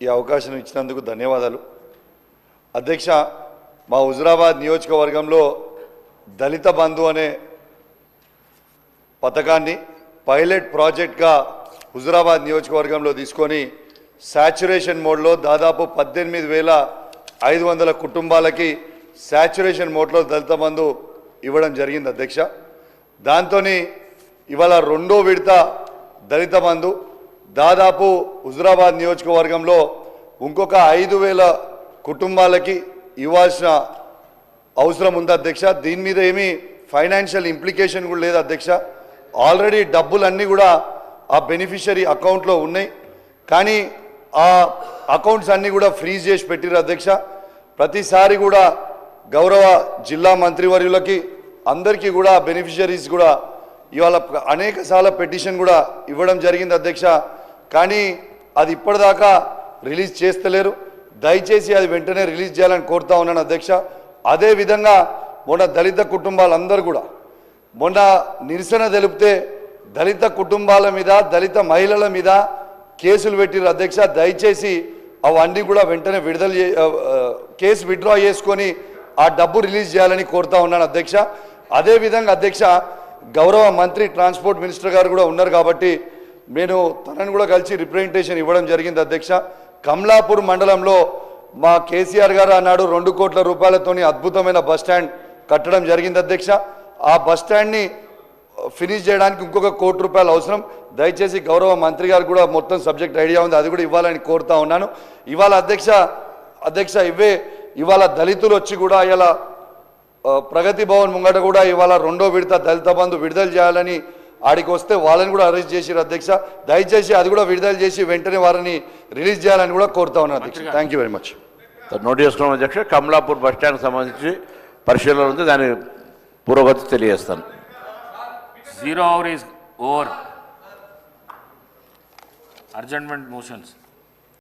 ఈ అవకాశం ఇచ్చినందుకు ధన్యవాదాలు. అధ్యక్ష, మా హుజురాబాద్ నియోజకవర్గంలో దళిత బంధు అనే పథకాన్ని పైలట్ ప్రాజెక్ట్గా హుజురాబాద్ నియోజకవర్గంలో తీసుకొని శాచ్యురేషన్ మోడ్లో దాదాపు 18,500 కుటుంబాలకి శాచ్యురేషన్ మోడ్లో దళిత బంధు ఇవ్వడం జరిగింది అధ్యక్ష. దాంతో ఇవాళ రెండో విడత దళిత బంధు దాదాపు హుజురాబాద్ నియోజకవర్గంలో ఇంకొక 5,000 కుటుంబాలకి ఇవ్వాల్సిన అవసరం ఉంది అధ్యక్ష. దీని మీద ఏమీ ఫైనాన్షియల్ ఇంప్లికేషన్ కూడా లేదు అధ్యక్ష. ఆల్రెడీ డబ్బులన్నీ కూడా ఆ బెనిఫిషరీ అకౌంట్లో ఉన్నాయి, కానీ ఆ అకౌంట్స్ అన్నీ కూడా ఫ్రీజ్ చేసి పెట్టిరు అధ్యక్ష. ప్రతిసారి కూడా గౌరవ జిల్లా మంత్రివర్యులకి అందరికీ కూడా బెనిఫిషరీస్ కూడా ఇవాళ అనేక సార్లు పిటిషన్ కూడా ఇవ్వడం జరిగింది అధ్యక్ష. కానీ అది ఇప్పటిదాకా రిలీజ్ చేస్తలేరు. దయచేసి అది వెంటనే రిలీజ్ చేయాలని కోరుతా ఉన్నాను అధ్యక్ష. అదేవిధంగా మొన్న దళిత కుటుంబాలందరూ కూడా మొన్న నిరసన తెలిపితే దళిత కుటుంబాల మీద దళిత మహిళల మీద కేసులు పెట్టిరు అధ్యక్ష. దయచేసి అవన్నీ కూడా వెంటనే కేసు విత్డ్రా చేసుకొని ఆ డబ్బు రిలీజ్ చేయాలని కోరుతా ఉన్నాను అధ్యక్ష. అదేవిధంగా అధ్యక్ష, గౌరవ మంత్రి ట్రాన్స్పోర్ట్ మినిస్టర్ గారు కూడా ఉన్నారు కాబట్టి నేను తనను కూడా కలిసి రిప్రజెంటేషన్ ఇవ్వడం జరిగింది అధ్యక్ష. కమలాపూర్ మండలంలో మా కేసీఆర్ గారు అన్నాడు 2 కోట్ల రూపాయలతోని అద్భుతమైన బస్టాండ్ కట్టడం జరిగింది అధ్యక్ష. ఆ బస్టాండ్ని ఫినిష్ చేయడానికి ఇంకొక 1 కోటి రూపాయలు అవసరం. దయచేసి గౌరవ మంత్రి గారు కూడా మొత్తం సబ్జెక్ట్ ఐడియా ఉంది, అది కూడా ఇవ్వాలని కోరుతా ఉన్నాను. ఇవాళ అధ్యక్ష ఇవాళ దళితులు వచ్చి కూడా ఇలా ప్రగతి భవన్ ముంగట కూడా ఇవాళ రెండో విడత దళిత బంధు విడుదల చేయాలని ఆడికి వస్తే వాళ్ళని కూడా అరెస్ట్ చేసిరు అధ్యక్ష. దయచేసి అది కూడా విడుదల చేసి వెంటనే వారిని రిలీజ్ చేయాలని కూడా కోరుతా ఉన్నాను అధ్యక్ష. Thank you very much. Note చేసుకున్నాం అధ్యక్ష. కమలాపూర్ బస్ స్టాండ్కి సంబంధించి పరిశీలన ఉంది, దాని పురోగతి తెలియజేస్తాను. 0 hour is over. Adjournment motions.